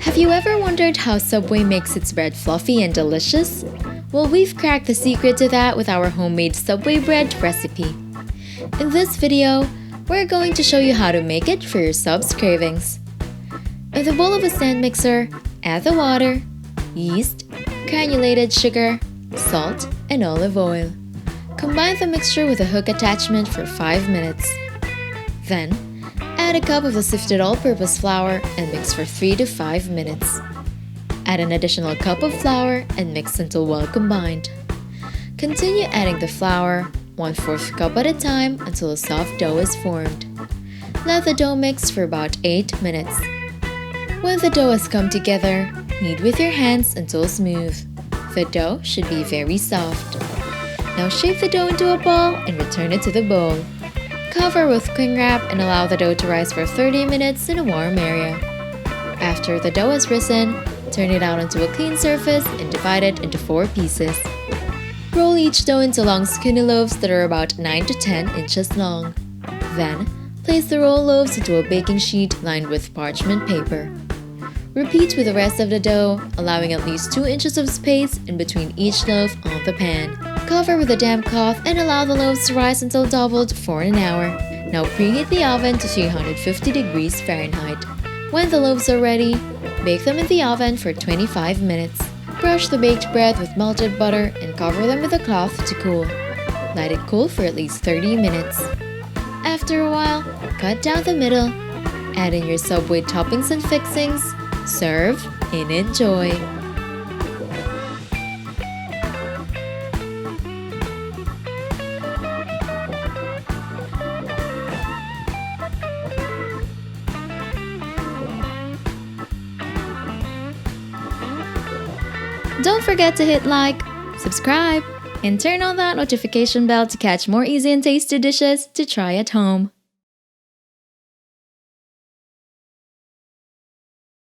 Have you ever wondered how Subway makes its bread fluffy and delicious? Well, we've cracked the secret to that with our homemade Subway bread recipe. In this video, we're going to show you how to make it for your sub's cravings. In the bowl of a stand mixer, add the water, yeast, granulated sugar, salt, and olive oil. Combine the mixture with a hook attachment for 5 minutes. Then, add a cup of the sifted all-purpose flour and mix for 3 to 5 minutes. Add an additional cup of flour and mix until well combined. Continue adding the flour 1/4 cup at a time until a soft dough is formed. Let the dough mix for about 8 minutes. When the dough has come together, knead with your hands until smooth. The dough should be very soft. Now shape the dough into a ball and return it to the bowl. Cover with cling wrap and allow the dough to rise for 30 minutes in a warm area. After the dough has risen, turn it out onto a clean surface and divide it into 4 pieces. Roll each dough into long skinny loaves that are about 9 to 10 inches long. Then, place the rolled loaves into a baking sheet lined with parchment paper. Repeat with the rest of the dough, allowing at least 2 inches of space in between each loaf on the pan. Cover with a damp cloth and allow the loaves to rise until doubled for an hour. Now preheat the oven to 350 degrees Fahrenheit. When the loaves are ready, bake them in the oven for 25 minutes. Brush the baked bread with melted butter and cover them with a cloth to cool. Let it cool for at least 30 minutes. After a while, cut down the middle. Add in your Subway toppings and fixings. Serve and enjoy! Don't forget to hit like, subscribe, and turn on that notification bell to catch more easy and tasty dishes to try at home.